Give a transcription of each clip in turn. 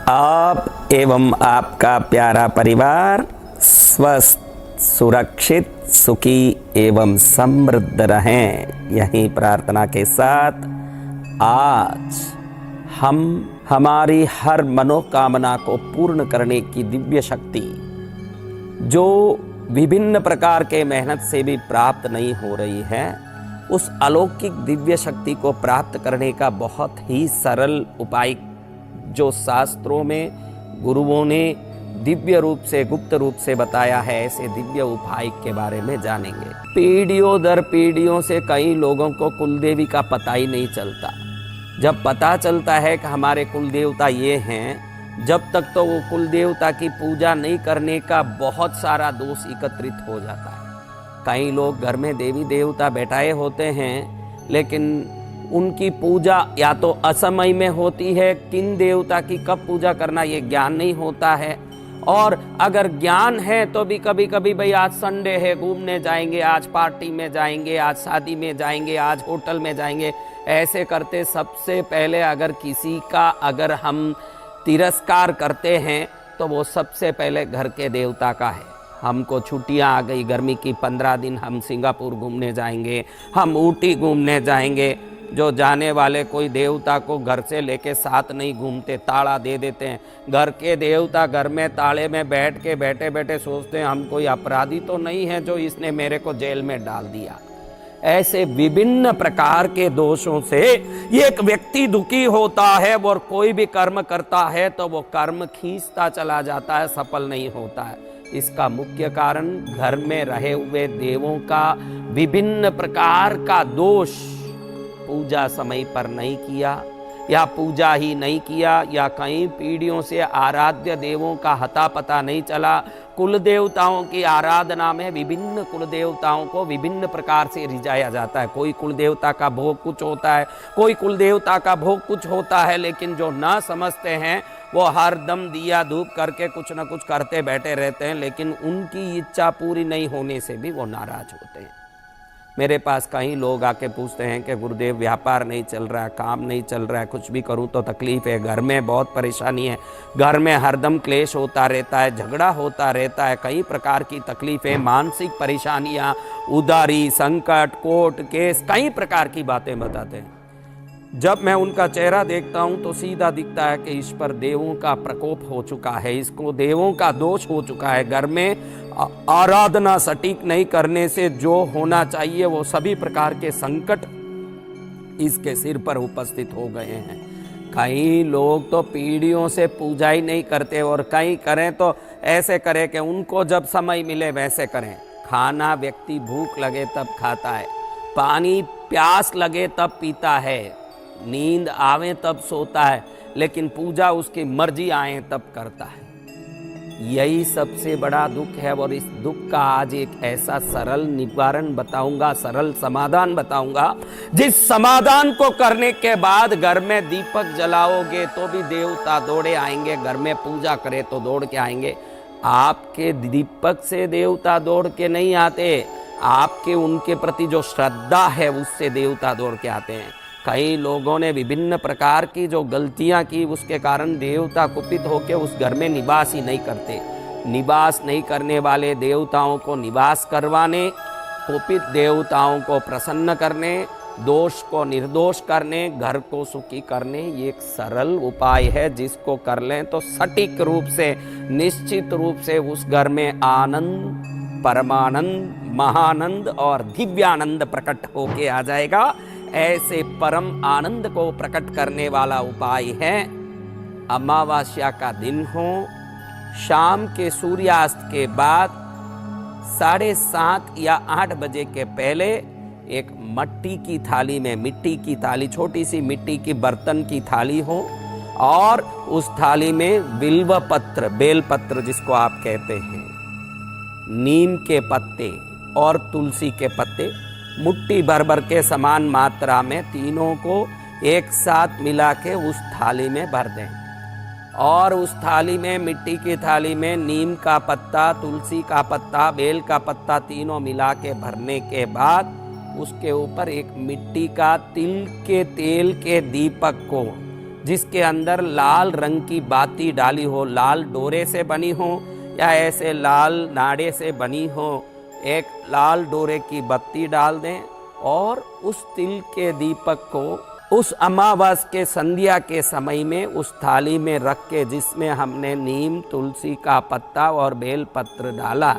आप एवं आपका प्यारा परिवार स्वस्थ, सुरक्षित, सुखी एवं समृद्ध रहें, यही प्रार्थना के साथ आज हम हमारी हर मनोकामना को पूर्ण करने की दिव्य शक्ति, जो विभिन्न प्रकार के मेहनत से भी प्राप्त नहीं हो रही है, उस अलौकिक दिव्य शक्ति को प्राप्त करने का बहुत ही सरल उपाय जो शास्त्रों में गुरुओं ने दिव्य रूप से, गुप्त रूप से बताया है, ऐसे दिव्य उपाय के बारे में जानेंगे। पीढ़ियों दर पीढ़ियों से कई लोगों को कुलदेवी का पता ही नहीं चलता। जब पता चलता है कि हमारे कुल देवता ये हैं, जब तक तो वो कुल देवता की पूजा नहीं करने का बहुत सारा दोष एकत्रित हो जाता है। कई लोग घर में देवी देवता बैठाए होते हैं, लेकिन उनकी पूजा या तो असमय में होती है, किन देवता की कब पूजा करना ये ज्ञान नहीं होता है, और अगर ज्ञान है तो भी कभी कभी भाई आज संडे है, घूमने जाएंगे, आज पार्टी में जाएंगे, आज शादी में जाएंगे, आज होटल में जाएंगे, ऐसे करते सबसे पहले अगर किसी का अगर हम तिरस्कार करते हैं तो वो सबसे पहले घर के देवता का है। हमको छुट्टियां आ गई, गर्मी की 15 दिन हम सिंगापुर घूमने जाएंगे, हम ऊटी घूमने जाएंगे। जो जाने वाले कोई देवता को घर से लेके साथ नहीं घूमते, ताला दे देते हैं। घर के देवता घर में ताले में बैठ के बैठे बैठे सोचते हैं हम कोई अपराधी तो नहीं है जो इसने मेरे को जेल में डाल दिया। ऐसे विभिन्न प्रकार के दोषों से एक व्यक्ति दुखी होता है और कोई भी कर्म करता है तो वो कर्म खींचता चला जाता है, सफल नहीं होता है। इसका मुख्य कारण घर में रहे हुए देवों का विभिन्न प्रकार का दोष, पूजा समय पर नहीं किया या पूजा ही नहीं किया, या कई पीढ़ियों से आराध्य देवों का हता पता नहीं चला। कुल देवताओं की आराधना में विभिन्न कुल देवताओं को विभिन्न प्रकार से रिझाया जाता है। कोई कुल देवता का भोग कुछ होता है, कोई कुल देवता का भोग कुछ होता है, लेकिन जो ना समझते हैं वो हर दम दिया धूप करके कुछ ना कुछ करते बैठे रहते हैं, लेकिन उनकी इच्छा पूरी नहीं होने से भी वो नाराज होते हैं। मेरे पास कई लोग आके पूछते हैं कि गुरुदेव व्यापार नहीं चल रहा है, काम नहीं चल रहा है, कुछ भी करूं तो तकलीफ है, घर में बहुत परेशानी है, घर में हरदम क्लेश होता रहता है, झगड़ा होता रहता है, कई प्रकार की तकलीफें, मानसिक परेशानियां, उधारी, संकट, कोर्ट केस, कई प्रकार की बातें बताते हैं। जब मैं उनका चेहरा देखता हूं तो सीधा दिखता है कि इस पर देवों का प्रकोप हो चुका है, इसको देवों का दोष हो चुका है। घर में आराधना सटीक नहीं करने से जो होना चाहिए वो सभी प्रकार के संकट इसके सिर पर उपस्थित हो गए हैं। कई लोग तो पीढ़ियों से पूजा ही नहीं करते, और कई करें तो ऐसे करें कि उनको जब समय मिले वैसे करें। खाना व्यक्ति भूख लगे तब खाता है, पानी प्यास लगे तब पीता है, नींद आवे तब सोता है, लेकिन पूजा उसकी मर्जी आए तब करता है। यही सबसे बड़ा दुख है, और इस दुख का आज एक ऐसा सरल निवारण बताऊंगा, सरल समाधान बताऊंगा, जिस समाधान को करने के बाद घर में दीपक जलाओगे तो भी देवता दौड़े आएंगे, घर में पूजा करे तो दौड़ के आएंगे। आपके दीपक से देवता दौड़ के नहीं आते, आपके उनके प्रति जो श्रद्धा है उससे देवता दौड़ के आते हैं। कई लोगों ने विभिन्न प्रकार की जो गलतियां की, उसके कारण देवता कुपित होकर उस घर में निवास ही नहीं करते। निवास नहीं करने वाले देवताओं को निवास करवाने, कुपित देवताओं को प्रसन्न करने, दोष को निर्दोष करने, घर को सुखी करने, ये एक सरल उपाय है जिसको कर लें तो सटीक रूप से, निश्चित रूप से उस घर में आनंद, परमानंद, महानंद और दिव्यानंद प्रकट होके आ जाएगा। ऐसे परम आनंद को प्रकट करने वाला उपाय है, अमावस्या का दिन हो, शाम के सूर्यास्त के बाद 7:30 या 8 बजे के पहले एक मिट्टी की थाली में, मिट्टी की थाली, छोटी सी मिट्टी की बर्तन की थाली हो, और उस थाली में बिल्व पत्र, बेल पत्र जिसको आप कहते हैं, नीम के पत्ते और तुलसी के पत्ते मुट्ठी भर भर के समान मात्रा में तीनों को एक साथ मिला के उस थाली में भर दें, और उस थाली में, मिट्टी की थाली में नीम का पत्ता, तुलसी का पत्ता, बेल का पत्ता तीनों मिला के भरने के बाद उसके ऊपर एक मिट्टी का तिल के तेल के दीपक को जिसके अंदर लाल रंग की बाती डाली हो, लाल डोरे से बनी हो या ऐसे लाल नाड़े से बनी हो, एक लाल डोरे की बत्ती डाल दें और उस तिल के दीपक को उस अमावस के संध्या के समय में उस थाली में रख के, जिसमें हमने नीम, तुलसी का पत्ता और बेल पत्र डाला,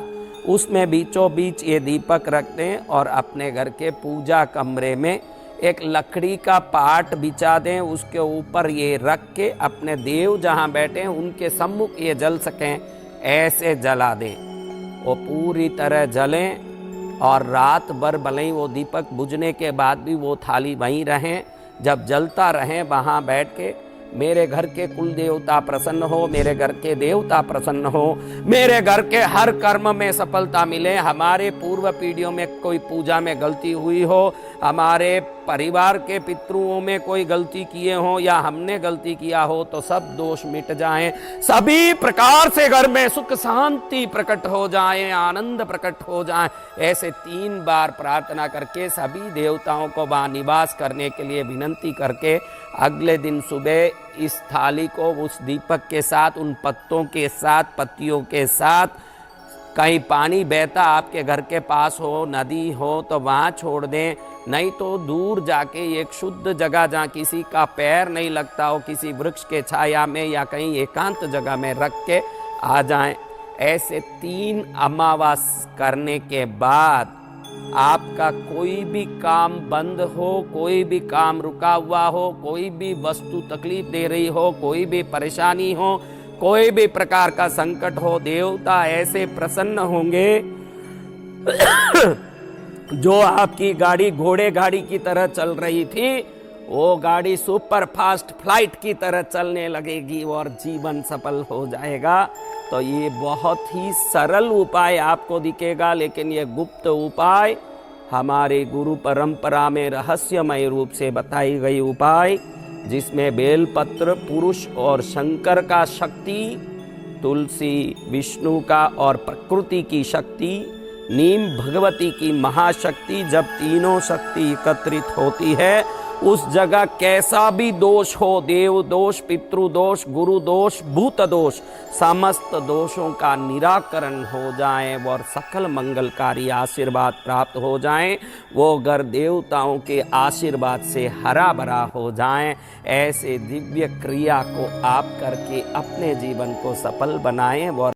उसमें बीचों बीच ये दीपक रख दें और अपने घर के पूजा कमरे में एक लकड़ी का पाट बिछा दें, उसके ऊपर ये रख के अपने देव जहाँ बैठे हैं उनके सम्मुख ये जल सकें, ऐसे जला दें। वो पूरी तरह जलें और रात भर भले ही वो दीपक बुझने के बाद भी वो थाली वहीं रहें, जब जलता रहें वहाँ बैठ के, मेरे घर के कुल देवता प्रसन्न हो, मेरे घर के देवता प्रसन्न हो, मेरे घर के हर कर्म में सफलता मिले, हमारे पूर्व पीढ़ियों में कोई पूजा में गलती हुई हो, हमारे परिवार के पितरों में कोई गलती किए हो या हमने गलती किया हो तो सब दोष मिट जाएं, सभी प्रकार से घर में सुख शांति प्रकट हो जाए, आनंद प्रकट हो जाए। ऐसे 3 बार प्रार्थना करके सभी देवताओं को वहाँ निवास करने के लिए विनंती करके अगले दिन सुबह इस थाली को उस दीपक के साथ, उन पत्तों के साथ, पत्तियों के साथ, कहीं पानी बहता आपके घर के पास हो, नदी हो तो वहाँ छोड़ दें, नहीं तो दूर जाके एक शुद्ध जगह जहाँ किसी का पैर नहीं लगता हो, किसी वृक्ष के छाया में या कहीं एकांत जगह में रख के आ जाएं। ऐसे 3 अमावस करने के बाद आपका कोई भी काम बंद हो, कोई भी काम रुका हुआ हो, कोई भी वस्तु तकलीफ दे रही हो, कोई भी परेशानी हो, कोई भी प्रकार का संकट हो, देवता ऐसे प्रसन्न होंगे जो आपकी गाड़ी घोड़े गाड़ी की तरह चल रही थी वो गाड़ी सुपर फास्ट फ्लाइट की तरह चलने लगेगी और जीवन सफल हो जाएगा। तो ये बहुत ही सरल उपाय आपको दिखेगा, लेकिन ये गुप्त उपाय हमारे गुरु परंपरा में रहस्यमय रूप से बताई गई उपाय, जिसमें बेलपत्र पुरुष और शंकर का शक्ति, तुलसी विष्णु का और प्रकृति की शक्ति, नीम भगवती की महाशक्ति, जब तीनों शक्ति एकत्रित होती है उस जगह कैसा भी दोष हो, देव दोष, पितृ दोष, गुरु दोष, भूत दोष, समस्त दोषों का निराकरण हो जाए और सकल मंगलकारी आशीर्वाद प्राप्त हो जाएं, वो घर देवताओं के आशीर्वाद से हरा भरा हो जाएं। ऐसे दिव्य क्रिया को आप करके अपने जीवन को सफल बनाएं और